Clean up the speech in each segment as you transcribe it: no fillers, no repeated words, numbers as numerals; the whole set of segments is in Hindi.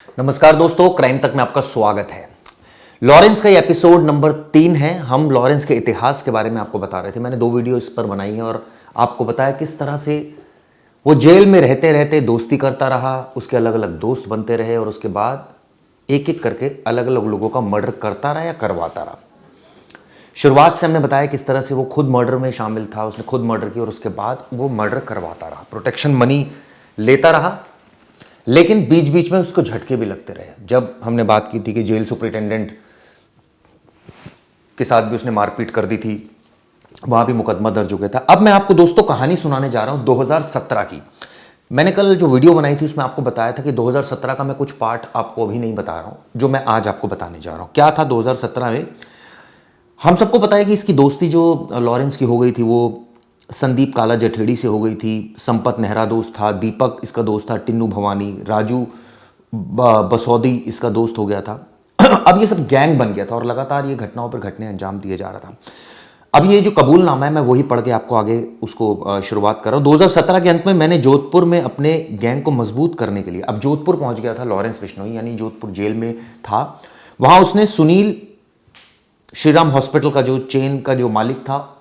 नमस्कार दोस्तों, क्राइम तक में आपका स्वागत है। लॉरेंस का ये एपिसोड नंबर 3 है। हम लॉरेंस के इतिहास के बारे में आपको बता रहे थे। मैंने 2 वीडियो इस पर बनाई है और आपको बताया किस तरह से वो जेल में रहते रहते दोस्ती करता रहा, उसके अलग अलग दोस्त बनते रहे और उसके बाद एक एक करके अलग अलग लोगों का मर्डर करता रहा या करवाता रहा। शुरुआत से हमने बताया किस तरह से वो खुद मर्डर में शामिल था, उसने खुद मर्डर किया और उसके बाद वो मर्डर करवाता रहा, प्रोटेक्शन मनी लेता रहा, लेकिन बीच बीच में उसको झटके भी लगते रहे। जब हमने बात की थी कि जेल सुपरिटेंडेंट के साथ भी उसने मारपीट कर दी थी, वहां भी मुकदमा दर्ज हो गया था। अब मैं आपको दोस्तों कहानी सुनाने जा रहा हूं 2017 की। मैंने कल जो वीडियो बनाई थी उसमें आपको बताया था कि 2017 का मैं कुछ पार्ट आपको अभी नहीं बता रहा हूं, जो मैं आज आपको बताने जा रहा हूं। क्या था 2017 में? हम सबको पता है कि इसकी दोस्ती जो लॉरेंस की हो गई थी वो संदीप काला जठेड़ी से हो गई थी। संपत नेहरा दोस्त था, दीपक इसका दोस्त था, टिन्नू भवानी, राजू बसौदी इसका दोस्त हो गया था। अब ये सब गैंग बन गया था और लगातार ये घटनाओं पर घटने अंजाम दिए जा रहा था। अब ये जो कबूलनामा है मैं वही पढ़ के आपको आगे उसको शुरुआत कर रहा हूँ। 2017 के अंत में मैंने जोधपुर में अपने गैंग को मजबूत करने के लिए अब जोधपुर पहुंच गया था लॉरेंस बिश्नोई, यानी जोधपुर जेल में था। वहां उसने सुनील श्रीराम हॉस्पिटल का जो चेन का जो मालिक था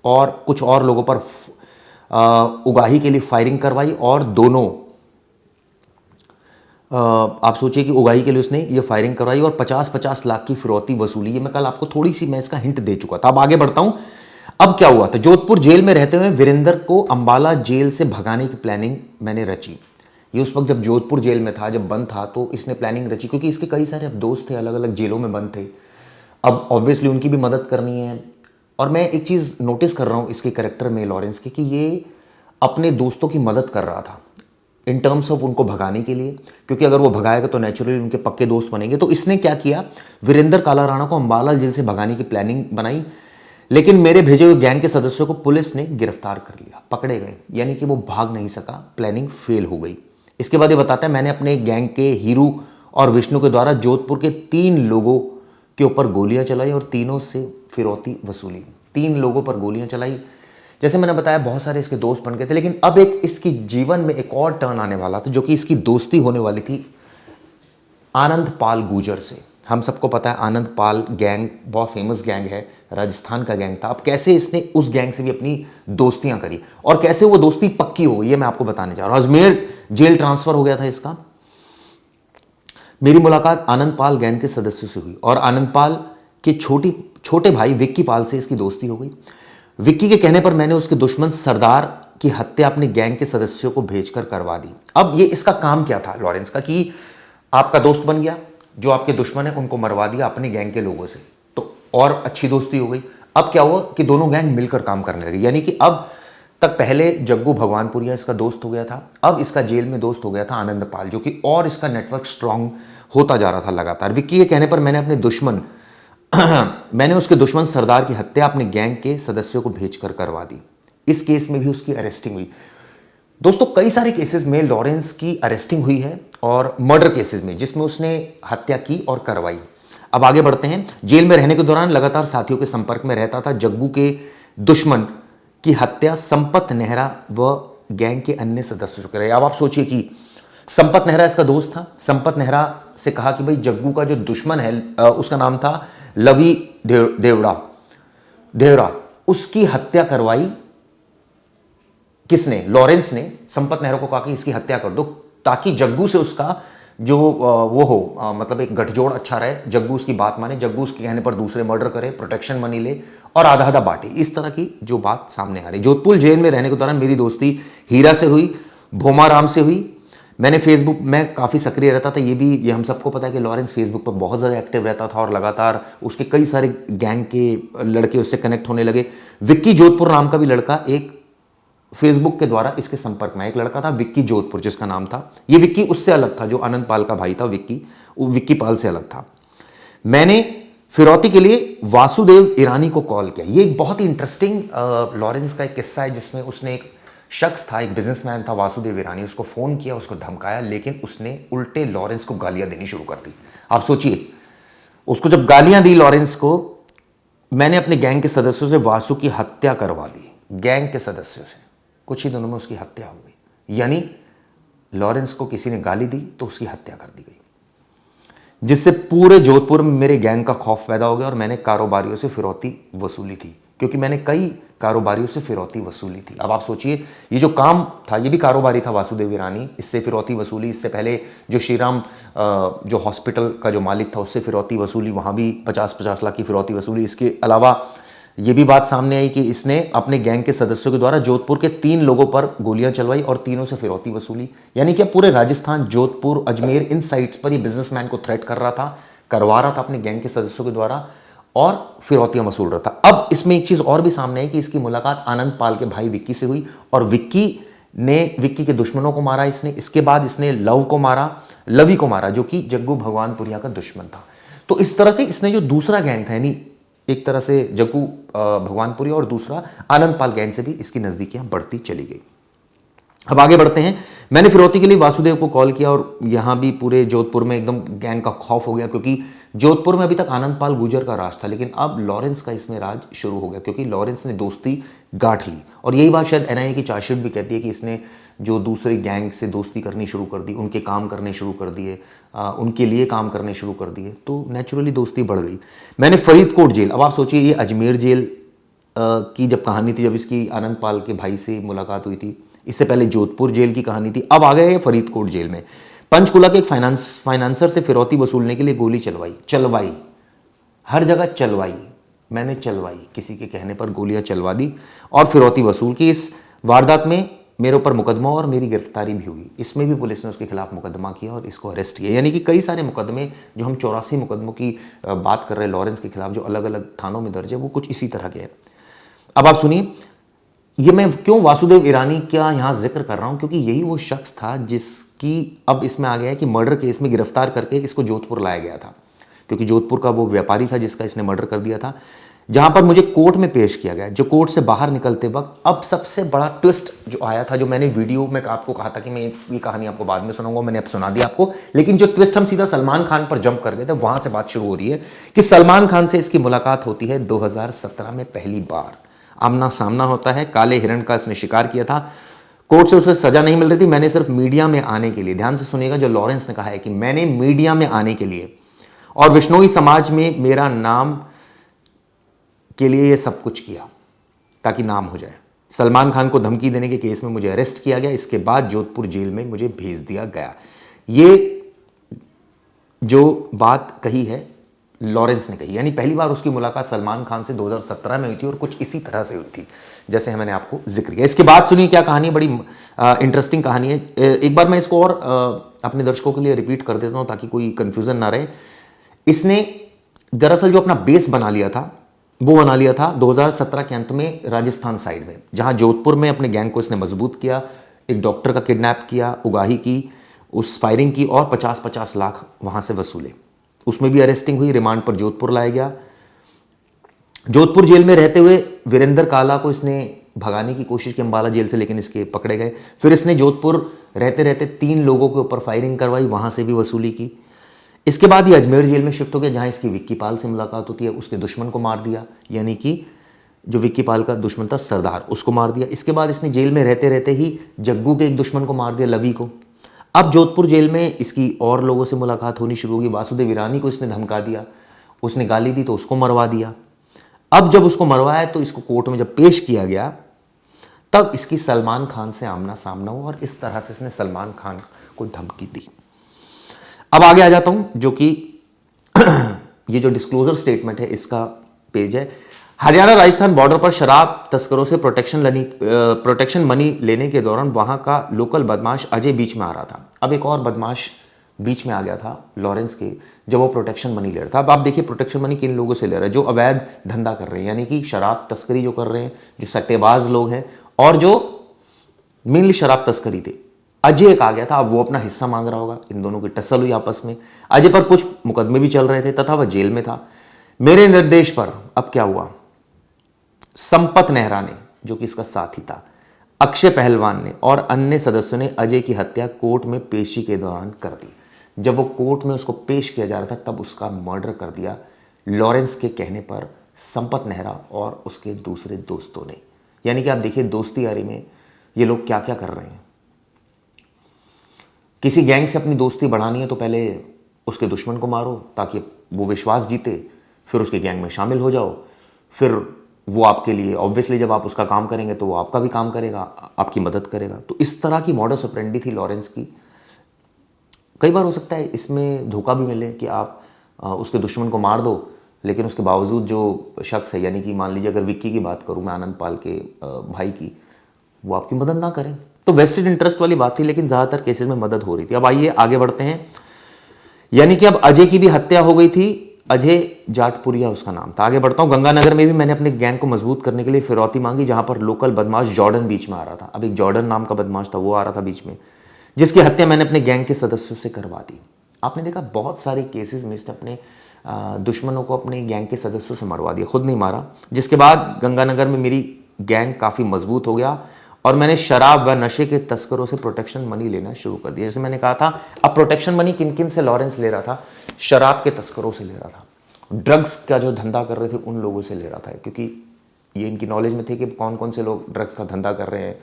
और कुछ और लोगों पर उगाही के लिए फायरिंग करवाई और दोनों आप सोचिए कि उगाही के लिए उसने ये फायरिंग करवाई और 50-50 लाख की फिरौती वसूली। ये मैं कल आपको थोड़ी सी मैं इसका हिंट दे चुका था। अब आगे बढ़ता हूं। अब क्या हुआ था? जोधपुर जेल में रहते हुए वीरेंद्र को अंबाला जेल से भगाने की प्लानिंग मैंने रची। ये उस वक्त जब जोधपुर जेल में था, जब बंद था, तो इसने प्लानिंग रची क्योंकि इसके कई सारे अब दोस्त थे, अलग अलग जेलों में बंद थे। अब ऑब्वियसली उनकी भी मदद करनी है। और मैं एक चीज़ नोटिस कर रहा हूँ इसके कैरेक्टर में लॉरेंस के, कि ये अपने दोस्तों की मदद कर रहा था इन टर्म्स ऑफ उनको भगाने के लिए, क्योंकि अगर वो भगाएगा तो नेचुरली उनके पक्के दोस्त बनेंगे। तो इसने क्या किया, वीरेंद्र काला राणा को अंबाला जेल से भगाने की प्लानिंग बनाई, लेकिन मेरे भेजे हुए गैंग के सदस्यों को पुलिस ने गिरफ्तार कर लिया, पकड़े गए, यानी कि वो भाग नहीं सका, प्लानिंग फेल हो गई। इसके बाद ये बताता है मैंने अपने गैंग के हीरू और विष्णु के द्वारा जोधपुर के 3 लोगों के ऊपर गोलियां चलाई और तीनों से फिरौती वसूली। 3 लोगों पर गोलियां चलाई। जैसे मैंने बताया बहुत सारे इसके दोस्त बन गए थे, लेकिन अब एक इसकी जीवन में एक और टर्न आने वाला था, जो कि इसकी दोस्ती होने वाली थी आनंद पाल गुर्जर से। हम सबको पता है आनंद पाल गैंग बहुत फेमस गैंग है, राजस्थान का गैंग था। अब कैसे इसने उस गैंग से भी अपनी दोस्तियां करी और कैसे वो दोस्ती पक्की हो गई, ये मैं आपको बताने जा रहा हूं। अजमेर जेल ट्रांसफर हो गया था इसका। मेरी मुलाकात आनंद पाल गैंग के सदस्यों से हुई और आनंद पाल के छोटे भाई विक्की पाल से इसकी दोस्ती हो गई। विक्की के कहने पर मैंने उसके दुश्मन सरदार की हत्या अपने गैंग के सदस्यों को भेजकर करवा दी। अब ये इसका काम क्या था लॉरेंस का, कि आपका दोस्त बन गया, जो आपके दुश्मन है उनको मरवा दिया अपने गैंग के लोगों से, तो और अच्छी दोस्ती हो गई। अब क्या हुआ कि दोनों गैंग मिलकर काम करने लगे, यानी कि अब तक पहले जग्गू भगवानपुरिया इसका दोस्त हो गया था, अब इसका जेल में दोस्त हो गया था आनंद पाल, जो कि और इसका नेटवर्क स्ट्रांग होता जा रहा था लगातार। विक्की के कहने पर मैंने उसके दुश्मन सरदार की हत्या अपने गैंग के सदस्यों को भेजकर करवा दी। इस केस में भी उसकी अरेस्टिंग हुई। दोस्तों कई सारे केसेस में लॉरेंस की अरेस्टिंग हुई है और मर्डर केसेस में जिसमें उसने हत्या की और करवाई। अब आगे बढ़ते हैं। जेल में रहने के दौरान लगातार साथियों के संपर्क में रहता था। जग्गू के दुश्मन की हत्या संपत नेहरा व गैंग के अन्य सदस्यों से रहे। अब आप सोचिए कि संपत नेहरा इसका दोस्त था। संपत नेहरा से कहा कि भाई जग्गू का जो दुश्मन है, उसका नाम था लवी देवरा, उसकी हत्या करवाई किसने? लॉरेंस ने। संपत नेहरा को कहा कि इसकी हत्या कर दो ताकि जग्गू से उसका जो वो हो, मतलब एक गठजोड़ अच्छा रहे, जग्गू उसकी बात माने, जग्गू उसके कहने पर दूसरे मर्डर करे, प्रोटेक्शन मनी ले और आधा आधा बांटे। इस तरह की जो बात सामने आ रही। जोधपुर जेल में रहने के दौरान मेरी दोस्ती हीरा से हुई, भोमाराम से हुई। मैंने फेसबुक में काफ़ी सक्रिय रहता था। ये हम सबको पता है कि लॉरेंस फेसबुक पर बहुत ज़्यादा एक्टिव रहता था और लगातार उसके कई सारे गैंग के लड़के उससे कनेक्ट होने लगे। विक्की जोधपुर नाम का भी लड़का एक फेसबुक के द्वारा इसके संपर्क में, एक लड़का था विक्की जोधपुर जिसका नाम था। ये विक्की उससे अलग था, जो आनंद पाल का भाई था विक्की पाल से अलग था। मैंने फिरौती के लिए वासुदेव ईरानी को कॉल किया। ये एक बहुत ही इंटरेस्टिंग लॉरेंस का एक किस्सा है, जिसमें उसने एक शख्स था, एक बिजनेसमैन था वासुदेव ईरानी, उसको फोन किया, उसको धमकाया, लेकिन उसने उल्टे लॉरेंस को गालियां देनी शुरू कर दी। आप सोचिए, उसको जब गालियां दी लॉरेंस को, मैंने अपने गैंग के सदस्यों से वासु की हत्या करवा दी। गैंग के सदस्यों से कुछ ही दिनों में उसकी हत्या हो गई। यानी लॉरेंस को किसी ने गाली दी तो उसकी हत्या कर दी गई, जिससे पूरे जोधपुर में मेरे गैंग का खौफ पैदा हो गया और मैंने कारोबारियों से फिरौती वसूली थी, क्योंकि मैंने कई कारोबारियों से फिरौती वसूली थी। अब आप सोचिए, ये जो काम था ये भी कारोबारी था वासुदेव ईरानी, इससे फिरौती वसूली। इससे पहले जो श्रीराम जो हॉस्पिटल का जो मालिक था उससे फिरौती वसूली, वहाँ भी 50-50 लाख की फिरौती वसूली। इसके अलावा ये भी बात सामने आई कि इसने अपने गैंग के सदस्यों के द्वारा जोधपुर के 3 लोगों पर गोलियां चलवाई और तीनों से फिरौती वसूली। यानी कि पूरे राजस्थान, जोधपुर, अजमेर, इन साइट्स पर ये बिजनेसमैन को थ्रेट कर रहा था, करवा रहा था अपने गैंग के सदस्यों के द्वारा और फिरौतियां वसूल रहा था। अब इसमें एक चीज और भी सामने आई कि इसकी मुलाकात आनंद पाल के भाई विक्की से हुई और विक्की के दुश्मनों को मारा इसने। इसके बाद इसने लवी को मारा, जो कि जग्गू भगवानपुरिया का दुश्मन था। तो इस तरह से इसने जो दूसरा गैंग था, यानी एक तरह से जग्गू भगवानपुरी और दूसरा आनंद पाल गैंग से भी इसकी नजदीकियां बढ़ती चली गई। अब आगे बढ़ते हैं। मैंने फिरौती के लिए वासुदेव को कॉल किया और यहां भी पूरे जोधपुर में एकदम गैंग का खौफ हो गया, क्योंकि जोधपुर में अभी तक आनंद पाल गुर्जर का राज था, लेकिन अब लॉरेंस का इसमें राज शुरू हो गया, क्योंकि लॉरेंस ने दोस्ती गांठ ली। और यही बात शायद एनआईए की चार्जशीट भी कहती है कि इसने जो दूसरे गैंग से दोस्ती करनी शुरू कर दी, उनके काम करने शुरू कर दिए, उनके लिए काम करने शुरू कर दिए, तो नेचुरली दोस्ती बढ़ गई। मैंने फरीदकोट जेल, अब आप सोचिए ये अजमेर जेल की जब कहानी थी, जब इसकी आनंद पाल के भाई से मुलाकात हुई थी, इससे पहले जोधपुर जेल की कहानी थी, अब आ गए फरीदकोट जेल में। पंचकुला के एक फाइनेंसर से फिरौती वसूलने के लिए गोली चलवाई, हर जगह चलवाई, मैंने चलवाई, किसी के कहने पर गोलियां चलवा दी और फिरौती वसूल की। इस वारदात में मेरे ऊपर मुकदमा और मेरी गिरफ्तारी भी हुई। इसमें भी पुलिस ने उसके खिलाफ मुकदमा किया और इसको अरेस्ट किया। यानी कि कई सारे मुकदमे, जो हम 84 मुकदमों की बात कर रहे हैं लॉरेंस के खिलाफ, जो अलग अलग थानों में दर्ज है, वो कुछ इसी तरह के हैं। अब आप सुनिए, ये मैं क्यों वासुदेव ईरानी का यहां जिक्र कर रहा हूं, क्योंकि यही वो शख्स था जिसकी अब इसमें आ गया है कि मर्डर केस में गिरफ्तार करके इसको जोधपुर लाया गया था, क्योंकि जोधपुर का वो व्यापारी था जिसका इसने मर्डर कर दिया था, जहां पर मुझे कोर्ट में पेश किया गया। जो कोर्ट से बाहर निकलते वक्त अब सबसे बड़ा ट्विस्ट जो आया था, जो मैंने वीडियो में आपको कहा था कि मैं ये कहानी आपको बाद में सुनाऊंगा, मैंने अब सुना दिया आपको, लेकिन जो ट्विस्ट हम सीधा सलमान खान पर जंप कर गए थे, वहां से बात शुरू हो रही है कि सलमान खान से इसकी मुलाकात होती है 2017 में पहली बार। आमना सामना होता है, काले हिरण का इसने शिकार किया था, कोर्ट से उसे सजा नहीं मिल रही थी। मैंने सिर्फ मीडिया में आने के लिए, ध्यान से सुनिएगा, जो लॉरेंस ने कहा है कि मैंने मीडिया में आने के लिए और विश्नोई समाज में मेरा नाम के लिए ये सब कुछ किया ताकि नाम हो जाए। सलमान खान को धमकी देने के केस में मुझे अरेस्ट किया गया, इसके बाद जोधपुर जेल में मुझे भेज दिया गया। ये जो बात कही है लॉरेंस ने कही, यानी पहली बार उसकी मुलाकात सलमान खान से 2017 में हुई थी और कुछ इसी तरह से हुई थी जैसे मैंने आपको जिक्र किया। इसके बाद सुनिए क्या कहानी है, बड़ी इंटरेस्टिंग कहानी है। एक बार मैं इसको और अपने दर्शकों के लिए रिपीट कर देता हूं ताकि कोई कंफ्यूजन ना रहे। इसने दरअसल जो अपना बेस बना लिया था, वो बना लिया था 2017 के अंत में राजस्थान साइड में, जहां जोधपुर में अपने गैंग को इसने मजबूत किया, एक डॉक्टर का किडनैप किया, उगाही की, उस फायरिंग की और 50-50 लाख वहां से वसूले। उसमें भी अरेस्टिंग हुई, रिमांड पर जोधपुर लाया गया। जोधपुर जेल में रहते हुए वीरेंद्र काला को इसने भगाने की कोशिश की अंबाला जेल से, लेकिन इसके पकड़े गए। फिर इसने जोधपुर रहते रहते 3 लोगों के ऊपर फायरिंग करवाई, वहां से भी वसूली की। इसके बाद ये अजमेर जेल में शिफ्ट हो गया, जहां इसकी विक्की पाल से मुलाकात होती है, उसके दुश्मन को मार दिया, यानी कि जो विक्की पाल का दुश्मन था सरदार, उसको मार दिया। इसके बाद इसने जेल में रहते रहते ही जग्गू के एक दुश्मन को मार दिया, लवी को। अब जोधपुर जेल में इसकी और लोगों से मुलाकात होनी शुरू होगी। वासुदेव ईरानी को इसने धमका दिया, उसने गाली दी तो उसको मरवा दिया। अब जब उसको मरवाया तो इसको कोर्ट में जब पेश किया गया, तब इसकी सलमान खान से आमना सामना हुआ और इस तरह से इसने सलमान खान को धमकी दी। अब आगे आ जाता हूं, जो कि ये जो डिस्क्लोजर स्टेटमेंट है इसका पेज है। हरियाणा राजस्थान बॉर्डर पर शराब तस्करों से प्रोटेक्शन मनी लेने के दौरान वहां का लोकल बदमाश अजय बीच में आ रहा था। अब एक और बदमाश बीच में आ गया था लॉरेंस के, जब वो प्रोटेक्शन मनी ले रहा था। अब आप देखिए प्रोटेक्शन मनी किन लोगों से ले रहा है, जो अवैध धंधा कर रहे हैं, यानी कि शराब तस्करी जो कर रहे हैं, जो सट्टेबाज लोग हैं और जो मेनली शराब तस्करी थे। अजय एक आ गया था, अब वो अपना हिस्सा मांग रहा होगा, इन दोनों की टसल हुई आपस में। अजय पर कुछ मुकदमे भी चल रहे थे तथा वह जेल में था। मेरे निर्देश पर अब क्या हुआ, संपत नेहरा ने, जो कि इसका साथी था, अक्षय पहलवान ने और अन्य सदस्यों ने अजय की हत्या कोर्ट में पेशी के दौरान कर दी। जब वो कोर्ट में उसको पेश किया जा रहा था तब उसका मर्डर कर दिया लॉरेंस के कहने पर संपत नेहरा और उसके दूसरे दोस्तों ने। यानी कि आप देखिए दोस्ती यारी में ये लोग क्या क्या कर रहे हैं। किसी गैंग से अपनी दोस्ती बढ़ानी है तो पहले उसके दुश्मन को मारो ताकि वो विश्वास जीते, फिर उसके गैंग में शामिल हो जाओ, फिर वो आपके लिए ऑब्वियसली जब आप उसका काम करेंगे तो वो आपका भी काम करेगा, आपकी मदद करेगा। तो इस तरह की मॉडस ऑपरेंडी थी लॉरेंस की। कई बार हो सकता है इसमें धोखा भी मिले कि आप उसके दुश्मन को मार दो, लेकिन उसके बावजूद जो शख्स है, यानी कि मान लीजिए अगर विक्की की बात करूं मैं, आनंद पाल के भाई की, वो आपकी मदद ना करें। तो वेस्टेड इंटरेस्ट वाली बात थी, लेकिन ज़्यादातर केसेस में मदद हो रही थी। अब आइए आगे बढ़ते हैं। यानी कि अब अजय की भी हत्या हो गई थी। अजय जाटपुरिया उसका नाम था। आगे बढ़ता हूँ। गंगानगर में भी मैंने अपने गैंग को मजबूत करने के लिए फिरौती मांगी, जहां पर लोकल बदमाश जॉर्डन बीच में आ रहा था। अब एक जॉर्डन नाम का बदमाश था, वो आ रहा था बीच में, जिसकी हत्या मैंने अपने गैंग के सदस्यों से करवा दी। आपने देखा बहुत सारे केसेस में इसने अपने दुश्मनों को अपने गैंग के सदस्यों से मरवा दिया, खुद नहीं मारा। जिसके बाद गंगानगर में मेरी गैंग काफ़ी मजबूत हो गया और मैंने शराब व नशे के तस्करों से प्रोटेक्शन मनी लेना शुरू कर दिया। जैसे मैंने कहा था, अब प्रोटेक्शन मनी किन किन से लॉरेंस ले रहा था? शराब के तस्करों से ले रहा था, ड्रग्स का जो धंधा कर रहे थे उन लोगों से ले रहा था, क्योंकि ये इनकी नॉलेज में थे कि कौन कौन से लोग ड्रग्स का धंधा कर रहे हैं।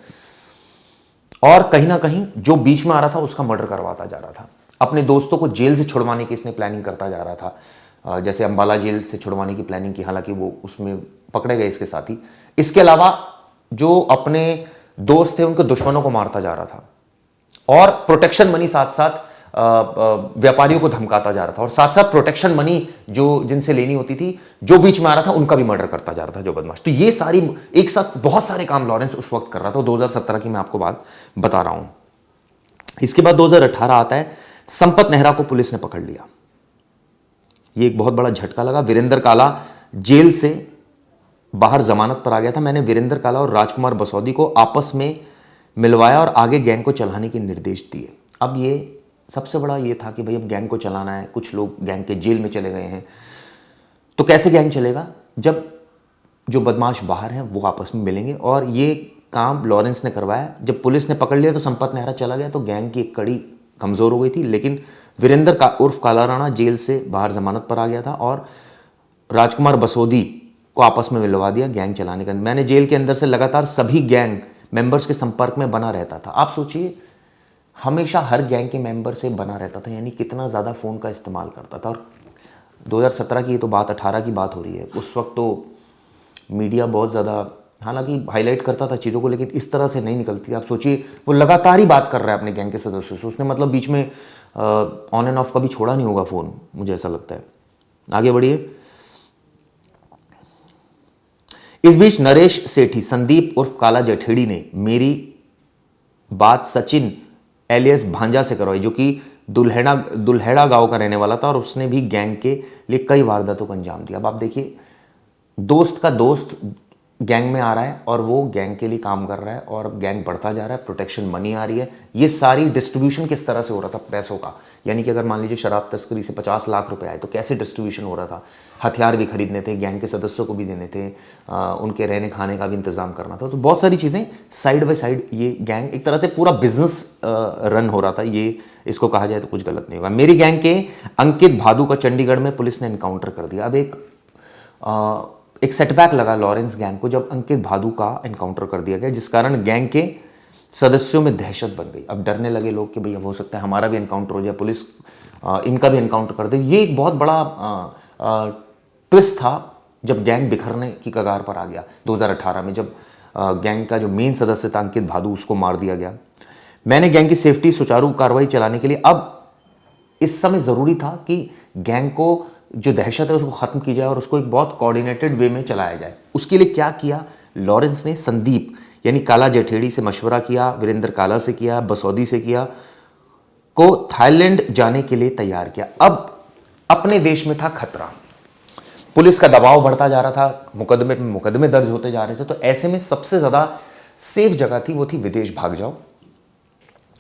और कहीं ना कहीं जो बीच में आ रहा था उसका मर्डर करवाता जा रहा था। अपने दोस्तों को जेल से छुड़वाने की इसने प्लानिंग करता जा रहा था। जैसे अंबाला जेल से छुड़वाने की प्लानिंग की, हालांकि वो उसमें पकड़े गए इसके साथी। इसके अलावा जो अपने दोस्त थे उनके दुश्मनों को मारता जा रहा था, और प्रोटेक्शन मनी साथ साथ व्यापारियों को धमकाता जा रहा था, और साथ साथ प्रोटेक्शन मनी जो जिनसे लेनी होती थी, जो बीच में आ रहा था उनका भी मर्डर करता जा रहा था जो बदमाश। तो ये सारी एक साथ बहुत सारे काम लॉरेंस उस वक्त कर रहा था। 2017 की मैं आपको बात बता रहा हूं। इसके बाद 2018 आता है। संपत नेहरा को पुलिस ने पकड़ लिया। ये एक बहुत बड़ा झटका लगा। वीरेंद्र काला जेल से बाहर जमानत पर आ गया था। मैंने वीरेंद्र काला और राजकुमार बसौदी को आपस में मिलवाया और आगे गैंग को चलाने के निर्देश दिए। अब ये सबसे बड़ा ये था कि भाई अब गैंग को चलाना है। कुछ लोग गैंग के जेल में चले गए हैं, तो कैसे गैंग चलेगा? जब जो बदमाश बाहर हैं वो आपस में मिलेंगे, और ये काम लॉरेंस ने करवाया। जब पुलिस ने पकड़ लिया तो संपत नेहरा चला गया, तो गैंग की एक कड़ी कमज़ोर हो गई थी। लेकिन वीरेंद्र का उर्फ काला राणा जेल से बाहर जमानत पर आ गया था, और राजकुमार बसोदी को आपस में मिलवा दिया गैंग चलाने का। मैंने जेल के अंदर से लगातार सभी गैंग मेंबर्स के संपर्क में बना रहता था। आप सोचिए, हमेशा हर गैंग के मेंबर से बना रहता था, यानी कितना ज़्यादा फ़ोन का इस्तेमाल करता था। और 2017 की ये तो बात 18 की बात हो रही है। उस वक्त तो मीडिया बहुत ज़्यादा हालांकि हाईलाइट करता था चीज़ों को, लेकिन इस तरह से नहीं निकलती। आप सोचिए, वो लगातार ही बात कर रहा है अपने गैंग के सदस्यों से। उसने मतलब बीच में ऑन एंड ऑफ कभी छोड़ा नहीं होगा फ़ोन, मुझे ऐसा लगता है। आगे बढ़िए। इस बीच नरेश सेठी, संदीप उर्फ काला जठेड़ी ने मेरी बात सचिन एलियस भांजा से करवाई, जो कि दुल्हेड़ा गांव का रहने वाला था, और उसने भी गैंग के लिए कई वारदातों को अंजाम दिया। अब आप देखिए, दोस्त का दोस्त गैंग में आ रहा है और वो गैंग के लिए काम कर रहा है, और गैंग बढ़ता जा रहा है, प्रोटेक्शन मनी आ रही है। ये सारी डिस्ट्रीब्यूशन किस तरह से हो रहा था पैसों का? यानी कि अगर मान लीजिए शराब तस्करी से 50 लाख रुपए आए, तो कैसे डिस्ट्रीब्यूशन हो रहा था? हथियार भी खरीदने थे, गैंग के सदस्यों को भी देने थे, उनके रहने खाने का भी इंतजाम करना था। तो बहुत सारी चीज़ें साइड बाय साइड, ये गैंग एक तरह से पूरा बिजनेस रन हो रहा था। ये इसको कहा जाए तो कुछ गलत नहीं होगा। मेरी गैंग के अंकित भादु का चंडीगढ़ में पुलिस ने इनकाउंटर कर दिया। अब एक सेटबैक लगा लॉरेंस गैंग को जब अंकित भादु का एनकाउंटर कर दिया गया, जिस कारण गैंग के सदस्यों में दहशत बन गई। अब डरने लगे लोग कि भाई अब हो सकता है हमारा भी एनकाउंटर हो जाए, पुलिस इनका भी एनकाउंटर कर दे। ये एक बहुत बड़ा ट्विस्ट था जब गैंग बिखरने की कगार पर आ गया 2018 में, जब गैंग का जो मेन सदस्य था अंकित भादु, उसको मार दिया गया। मैंने गैंग की सेफ्टी सुचारू कार्रवाई चलाने के लिए अब इस समय ज़रूरी था कि गैंग को जो दहशत है उसको ख़त्म की जाए और उसको एक बहुत कोऑर्डिनेटेड वे में चलाया जाए। उसके लिए क्या किया लॉरेंस ने? संदीप यानी काला जठेड़ी से मशवरा किया, वीरेंद्र काला से किया, बसौदी से किया, को थाईलैंड जाने के लिए तैयार किया। अब अपने देश में था खतरा, पुलिस का दबाव बढ़ता जा रहा था, मुकदमे दर्ज होते जा रहे थे। तो ऐसे में सबसे ज़्यादा सेफ जगह थी वो थी विदेश भाग जाओ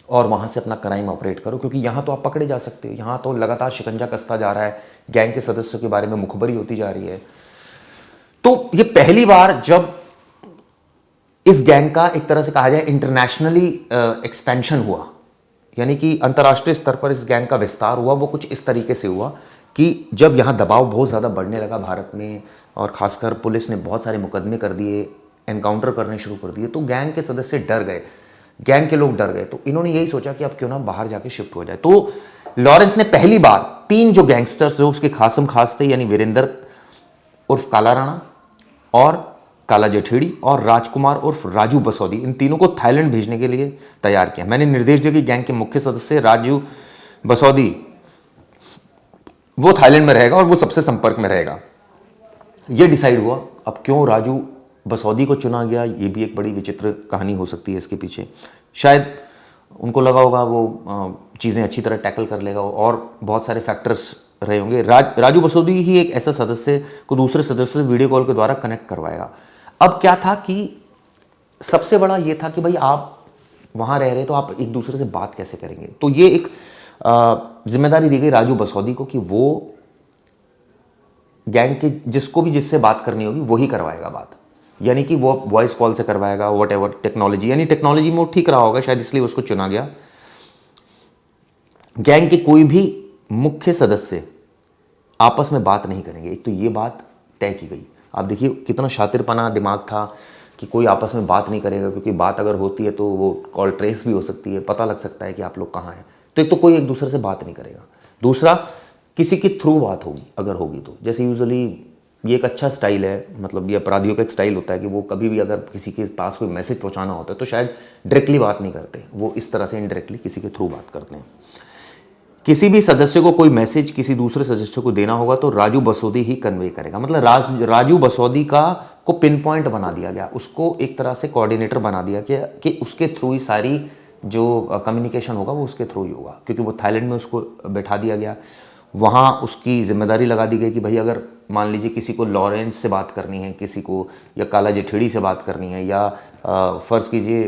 और वहाँ से अपना क्राइम ऑपरेट करो, क्योंकि यहाँ तो आप पकड़े जा सकते हो। यहाँ तो लगातार शिकंजा कसता जा रहा है, गैंग के सदस्यों के बारे में मुखबरी होती जा रही है। तो ये पहली बार जब इस गैंग का एक तरह से कहा जाए इंटरनेशनली एक्सपेंशन हुआ, यानी कि अंतर्राष्ट्रीय स्तर पर इस गैंग का विस्तार हुआ, वो कुछ इस तरीके से हुआ कि जब यहाँ दबाव बहुत ज़्यादा बढ़ने लगा भारत में, और ख़ासकर पुलिस ने बहुत सारे मुकदमे कर दिए, एनकाउंटर करने शुरू कर दिए, तो गैंग के सदस्य डर गए। गैंग के लोग डर गए, तो इन्होंने यही सोचा कि अब क्यों ना बाहर जाके शिफ्ट हो जाए। तो लॉरेंस ने पहली बार 3 जो गैंगस्टर्स जो उसके खासम खास थे, यानी वीरेंद्र उर्फ काला राणा और काला जेठेड़ी और राजकुमार उर्फ राजू बसौदी, इन तीनों को थाईलैंड भेजने के लिए तैयार किया। मैंने निर्देश दिया कि गैंग के मुख्य सदस्य राजू बसौदी वो थाईलैंड में रहेगा और वो सबसे संपर्क में रहेगा। ये डिसाइड हुआ। अब क्यों राजू बसौदी को चुना गया, ये भी एक बड़ी विचित्र कहानी हो सकती है इसके पीछे। शायद उनको लगा होगा वो चीज़ें अच्छी तरह टैकल कर लेगा और बहुत सारे फैक्टर्स रहे होंगे। राजू बसौदी ही एक ऐसा सदस्य को दूसरे सदस्य से वीडियो कॉल के द्वारा कनेक्ट करवाएगा। अब क्या था कि सबसे बड़ा ये था कि भाई आप वहाँ रह रहे तो आप एक दूसरे से बात कैसे करेंगे। तो ये एक जिम्मेदारी दी गई राजू बसौदी को कि वो गैंग के जिसको भी जिससे बात करनी होगी वही करवाएगा बात, यानी कि वो वॉइस कॉल से करवाएगा, वट एवर टेक्नोलॉजी, यानी टेक्नोलॉजी में वो ठीक रहा होगा शायद, इसलिए उसको चुना गया। गैंग के कोई भी मुख्य सदस्य आपस में बात नहीं करेंगे, एक तो ये बात तय की गई। आप देखिए कितना शातिरपना दिमाग था कि कोई आपस में बात नहीं करेगा, क्योंकि बात अगर होती है तो वो कॉल ट्रेस भी हो सकती है, पता लग सकता है कि आप लोग कहाँ हैं। तो एक तो कोई एक दूसरे से बात नहीं करेगा। दूसरा, किसी के थ्रू बात होगी, अगर होगी तो। जैसे यूजुअली ये एक अच्छा स्टाइल है, मतलब ये अपराधियों का एक स्टाइल होता है कि वो कभी भी अगर किसी के पास कोई मैसेज पहुंचाना होता है तो शायद डायरेक्टली बात नहीं करते, वो इस तरह से इनडायरेक्टली किसी के थ्रू बात करते हैं। किसी भी सदस्य को कोई मैसेज किसी दूसरे सदस्य को देना होगा तो राजू बसौदी ही कन्वे करेगा। मतलब राजू बसौदी को पिन पॉइंट बना दिया गया, उसको एक तरह से कोऑर्डिनेटर बना दिया कि उसके थ्रू ही सारी जो कम्युनिकेशन होगा वो उसके थ्रू ही होगा, क्योंकि वो थाईलैंड में उसको बैठा दिया गया। वहाँ उसकी जिम्मेदारी लगा दी गई कि भाई अगर मान लीजिए किसी को लॉरेंस से बात करनी है, किसी को या काला जेठेड़ी से बात करनी है, या फ़र्ज़ कीजिए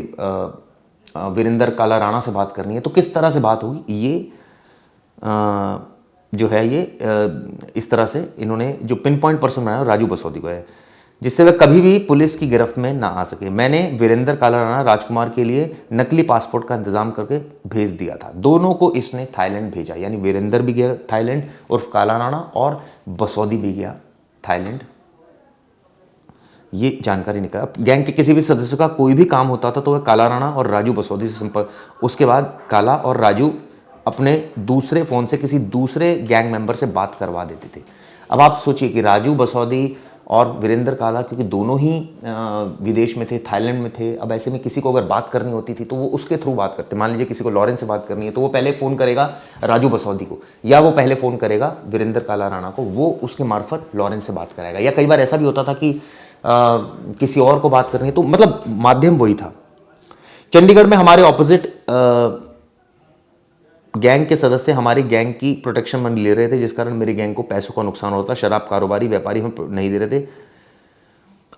वीरेंद्र काला राणा से बात करनी है, तो किस तरह से बात होगी, ये जो है ये इस तरह से इन्होंने जो पिन पॉइंट पर्सन बनाया राजू बसौदी को है, जिससे वह कभी भी पुलिस की गिरफ्त में ना आ सके। मैंने वीरेंद्र काला राणा राजकुमार के लिए नकली पासपोर्ट का इंतजाम करके भेज दिया था। दोनों को इसने थाईलैंड भेजा, यानी वीरेंद्र भी गया थाईलैंड उर्फ काला राणा और बसौदी भी गया थाईलैंड। ये जानकारी निकला। गैंग के किसी भी सदस्य का कोई भी काम होता था तो वह काला राणा और राजू बसौदी से संपर्क, उसके बाद काला और राजू अपने दूसरे फ़ोन से किसी दूसरे गैंग मेंबर से बात करवा देते थे। अब आप सोचिए कि राजू बसौदी और वीरेंद्र काला, क्योंकि दोनों ही विदेश में थे, थाईलैंड में थे, अब ऐसे में किसी को अगर बात करनी होती थी तो वो उसके थ्रू बात करते। मान लीजिए किसी को लॉरेंस से बात करनी है तो वो पहले फ़ोन करेगा राजू बसौदी को, या वो पहले फ़ोन करेगा वीरेंद्र काला राणा को, वो उसके मार्फत लॉरेंस से बात कराएगा। या कई बार ऐसा भी होता था कि किसी और को बात करनी है, तो मतलब माध्यम वही था। चंडीगढ़ में हमारे ऑपोजिट गैंग के सदस्य हमारी गैंग की प्रोटेक्शन मनी ले रहे थे, जिस कारण मेरी गैंग को पैसों का नुकसान होता। शराब कारोबारी व्यापारी हमें नहीं दे रहे थे।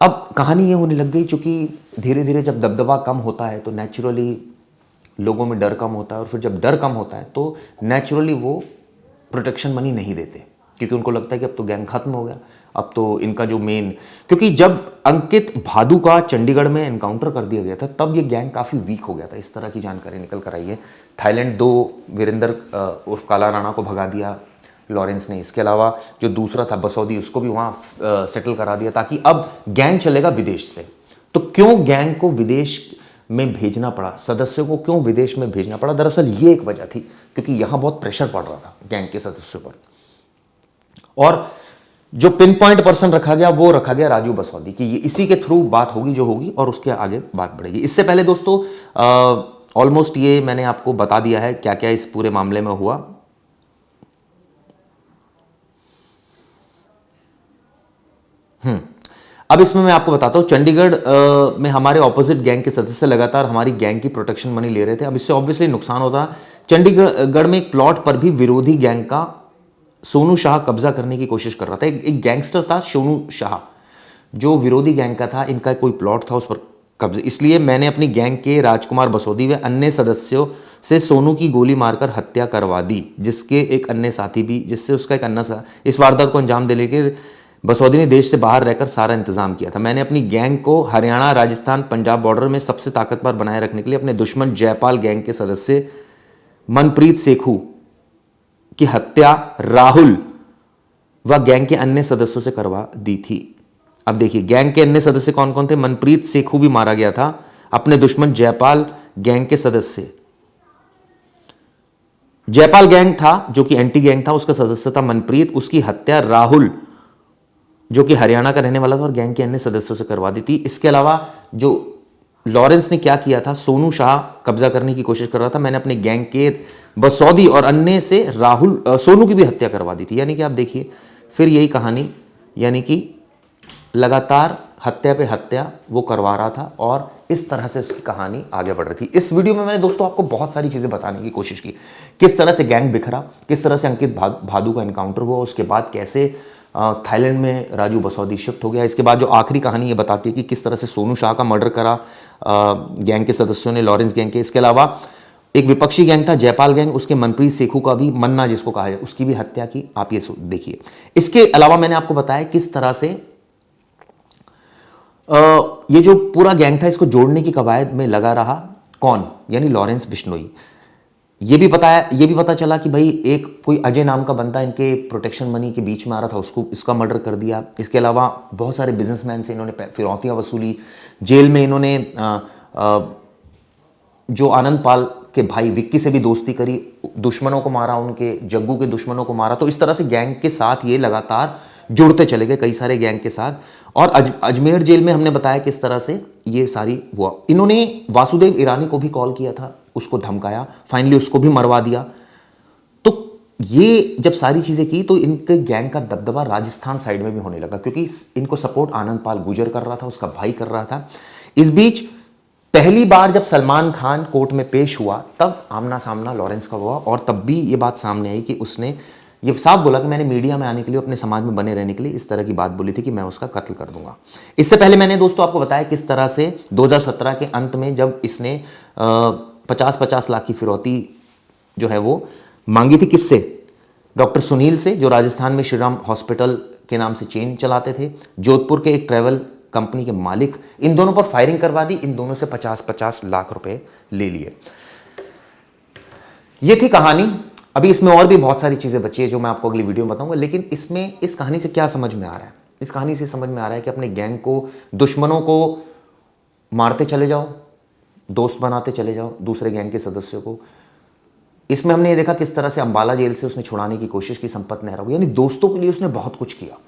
अब कहानी ये होने लग गई, चूंकि धीरे धीरे जब दबदबा कम होता है तो नेचुरली लोगों में डर कम होता है, और फिर जब डर कम होता है तो नेचुरली वो प्रोटेक्शन मनी नहीं देते, क्योंकि उनको लगता है कि अब तो गैंग खत्म हो गया, अब तो इनका जो मेन, क्योंकि जब अंकित भादु का चंडीगढ़ में एनकाउंटर कर दिया गया था तब ये गैंग काफ़ी वीक हो गया था, इस तरह की जानकारी निकल कर आई है। थाईलैंड 2 वीरेंद्र उर्फ काला राणा को भगा दिया लॉरेंस ने, इसके अलावा जो दूसरा था बसौदी उसको भी वहाँ सेटल करा दिया, ताकि अब गैंग चलेगा विदेश से। तो क्यों गैंग को विदेश में भेजना पड़ा, सदस्यों को क्यों विदेश में भेजना पड़ा, दरअसल ये एक वजह थी, क्योंकि यहाँ बहुत प्रेशर पड़ रहा था गैंग के सदस्यों पर। और जो पिन पॉइंट पर्सन रखा गया वो रखा गया राजू बसौदी की, ये इसी के थ्रू बात होगी जो होगी और उसके आगे बात बढ़ेगी। इससे पहले दोस्तों ऑलमोस्ट ये मैंने आपको बता दिया है क्या क्या इस पूरे मामले में हुआ। अब इसमें मैं आपको बताता हूं, चंडीगढ़ में हमारे ऑपोजिट गैंग के सदस्य लगातार हमारी गैंग की प्रोटेक्शन मनी ले रहे थे। अब इससे ऑब्वियसली नुकसान होता। चंडीगढ़ में एक प्लॉट पर भी विरोधी गैंग का सोनू शाह कब्जा करने की कोशिश कर रहा था। एक गैंगस्टर था सोनू शाह, जो विरोधी गैंग का था, इनका कोई प्लॉट था उस पर कब्जे, इसलिए मैंने अपनी गैंग के राजकुमार बसौदी व अन्य सदस्यों से सोनू की गोली मारकर हत्या करवा दी, जिससे उसका एक अन्य इस वारदात को अंजाम देने के बसौदी ने देश से बाहर रहकर सारा इंतजाम किया था। मैंने अपनी गैंग को हरियाणा, राजस्थान, पंजाब बॉर्डर में सबसे ताकतवर बनाए रखने के लिए अपने दुश्मन जयपाल गैंग के सदस्य मनप्रीत सेखू की हत्या राहुल व गैंग के अन्य सदस्यों से करवा दी थी। अब देखिए गैंग के अन्य सदस्य कौन कौन थे। मनप्रीत सेखू भी मारा गया था। अपने दुश्मन जयपाल गैंग के सदस्य, जयपाल गैंग था जो कि एंटी गैंग था, उसका सदस्य था मनप्रीत, उसकी हत्या राहुल जो कि हरियाणा का रहने वाला था और गैंग के अन्य सदस्यों से करवा दी थी। इसके अलावा जो लॉरेंस ने क्या किया था, सोनू शाह कब्जा करने की कोशिश कर रहा था, मैंने अपने गैंग के बसौदी और अन्य से सोनू की भी हत्या करवा दी थी। यानी कि आप देखिए फिर यही कहानी, यानी कि लगातार हत्या पे हत्या वो करवा रहा था और इस तरह से उसकी कहानी आगे बढ़ रही थी। इस वीडियो में मैंने दोस्तों आपको बहुत सारी चीज़ें बताने की कोशिश की, किस तरह से गैंग बिखरा, किस तरह से अंकित भादु का एनकाउंटर हुआ, उसके बाद कैसे थाईलैंड में राजू बसौदी शिफ्ट हो गया। इसके बाद जो आखिरी कहानी ये बताती है कि किस तरह से सोनू शाह का मर्डर करा गैंग के सदस्यों ने, लॉरेंस गैंग के। इसके अलावा एक विपक्षी गैंग था जयपाल गैंग, उसके मनप्रीत सेखू का भी, मन्ना जिसको कहा जाए, उसकी भी हत्या की। आप ये देखिए। इसके अलावा मैंने आपको बताया किस तरह से ये जो पूरा गैंग था इसको जोड़ने की कवायद में लगा रहा कौन, यानी लॉरेंस बिश्नोई। ये भी पता चला कि भाई एक कोई अजय नाम का बंदा इनके प्रोटेक्शन मनी के बीच में आ रहा था, उसको इसका मर्डर कर दिया। इसके अलावा बहुत सारे बिजनेसमैन से इन्होंने फिरौतियाँ वसूली। जेल में इन्होंने जो आनंद पाल के भाई विक्की से भी दोस्ती करी, दुश्मनों को मारा, उनके जग्गू के दुश्मनों को मारा। तो इस तरह से गैंग के साथ ये लगातार जुड़ते चले गए, कई सारे गैंग के साथ। और अजमेर जेल में हमने बताया किस तरह से ये सारी हुआ। इन्होंने वासुदेव ईरानी को भी कॉल किया था, उसको धमकाया, फाइनली उसको भी मरवा दिया। तो ये जब सारी चीज़ें की तो इनके गैंग का दबदबा राजस्थान साइड में भी होने लगा, क्योंकि इनको सपोर्ट आनंद पाल गुर्जर कर रहा था, उसका भाई कर रहा था। इस बीच पहली बार जब सलमान खान कोर्ट में पेश हुआ तब आमना सामना लॉरेंस का हुआ और तब भी ये बात सामने आई कि उसने ये साफ बोला कि मैंने मीडिया में आने के लिए, अपने समाज में बने रहने के लिए इस तरह की बात बोली थी कि मैं उसका कत्ल कर दूंगा। इससे पहले मैंने दोस्तों आपको बताया किस तरह से 2017 के अंत में जब इसने 50-50 लाख की फिरौती जो है वो मांगी थी, किससे, डॉक्टर सुनील से, जो राजस्थान में श्रीराम हॉस्पिटल के नाम से चेन चलाते थे, जोधपुर के एक ट्रैवल कंपनी के मालिक। इन दोनों पर फायरिंग करवा दी, इन दोनों से 50-50 लाख रुपए ले लिए। ये थी कहानी। अभी इसमें और भी बहुत सारी चीजें बची है जो मैं आपको अगली वीडियो में बताऊंगा, लेकिन इसमें इस कहानी से क्या समझ में आ रहा है, इस कहानी से समझ में आ रहा है कि अपने गैंग को, दुश्मनों को मारते चले जाओ, दोस्त बनाते चले जाओ दूसरे गैंग के सदस्यों को। इसमें हमने ये देखा किस तरह से अंबाला जेल से उसने छुड़ाने की कोशिश की संपत नेहरा को, यानी दोस्तों के लिए उसने बहुत कुछ किया।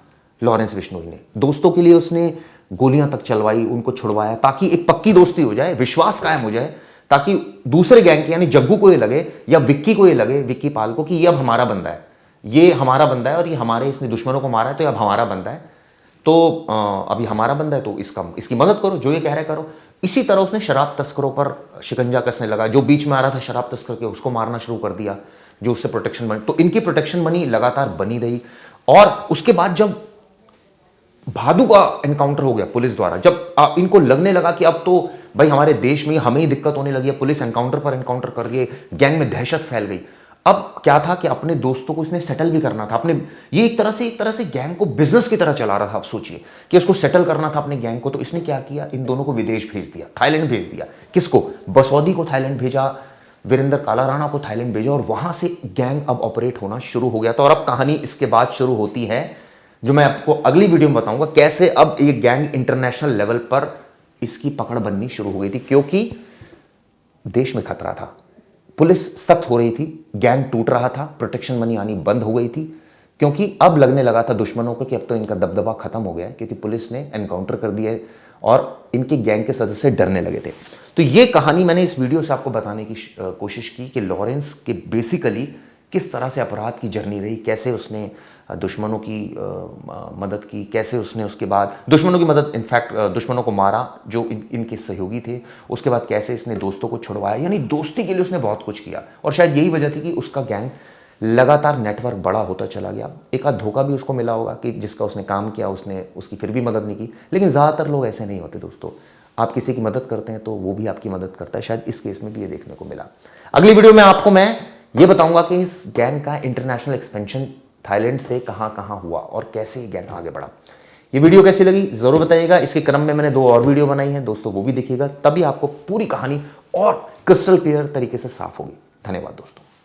लॉरेंस बिश्नोई ने दोस्तों के लिए उसने गोलियां तक चलवाई, उनको छुड़वाया, ताकि एक पक्की दोस्ती हो जाए, विश्वास कायम हो जाए, ताकि दूसरे गैंग के यानी जग्गू को ये लगे या विक्की को ये लगे, विक्की पाल को, कि ये अब हमारा बंदा है, ये हमारा बंदा है और ये हमारे, इसने दुश्मनों को मारा है तो ये अब हमारा बंदा है, तो अभी हमारा बंदा है तो इसकी मदद करो, जो ये कह रहा है करो। इसी तरह उसने शराब तस्करों पर शिकंजा कसने लगा, जो बीच में आ रहा था शराब तस्कर के उसको मारना शुरू कर दिया, जो उससे प्रोटेक्शन मनी। तो इनकी प्रोटेक्शन मनी लगातार बनी रही। और उसके बाद जब भादु का एनकाउंटर हो गया पुलिस द्वारा, जब इनको लगने लगा कि अब तो भाई हमारे देश में हमें ही दिक्कत होने लगी है, पुलिस एनकाउंटर पर एनकाउंटर कर रही है, गैंग में दहशत फैल गई। अब क्या था कि अपने दोस्तों को इसने सेटल भी करना था, अपने ये एक तरह से गैंग को बिजनेस की तरह चला रहा था। आप सोचिए कि उसको सेटल करना था अपने गैंग को, तो इसने क्या किया, इन दोनों को विदेश भेज दिया, थाईलैंड भेज दिया। किसको, बसौदी को थाईलैंड भेजा, वीरेंद्र कालाराणा को थाईलैंड भेजा, और वहां से गैंग अब ऑपरेट होना शुरू हो गया था। और अब कहानी इसके बाद शुरू होती है, जो मैं आपको अगली वीडियो में बताऊंगा, कैसे अब ये गैंग इंटरनेशनल लेवल पर इसकी पकड़ बननी शुरू हो गई थी, क्योंकि देश में खतरा था, पुलिस सख्त हो रही थी, गैंग टूट रहा था, प्रोटेक्शन मनी आनी बंद हो गई थी, क्योंकि अब लगने लगा था दुश्मनों को कि अब तो इनका दबदबा खत्म हो गया है, क्योंकि पुलिस ने एनकाउंटर कर दिया है और इनके गैंग के सदस्य डरने लगे थे। तो ये कहानी मैंने इस वीडियो से आपको बताने की कोशिश की कि लॉरेंस के बेसिकली किस तरह से अपराध की जर्नी रही, कैसे उसने दुश्मनों की मदद की, कैसे उसने उसके बाद दुश्मनों की मदद, इनफैक्ट दुश्मनों को मारा जो इनके सहयोगी थे, उसके बाद कैसे इसने दोस्तों को छुड़वाया, यानी दोस्ती के लिए उसने बहुत कुछ किया। और शायद यही वजह थी कि उसका गैंग लगातार नेटवर्क बड़ा होता चला गया। एक आध धोखा भी उसको मिला होगा कि जिसका उसने काम किया उसने उसकी फिर भी मदद नहीं की, लेकिन ज़्यादातर लोग ऐसे नहीं होते दोस्तों। आप किसी की मदद करते हैं तो वो भी आपकी मदद करता है। शायद इस केस में भी ये देखने को मिला। अगली वीडियो में आपको मैं ये बताऊंगा कि इस गैंग का इंटरनेशनल एक्सपेंशन थाईलैंड से कहां कहां हुआ और कैसे ये गैंग आगे बढ़ा। ये वीडियो कैसी लगी जरूर बताइएगा। इसके क्रम में मैंने 2 और वीडियो बनाई हैं दोस्तों, वो भी देखिएगा, तभी आपको पूरी कहानी और क्रिस्टल क्लियर तरीके से साफ होगी। धन्यवाद दोस्तों।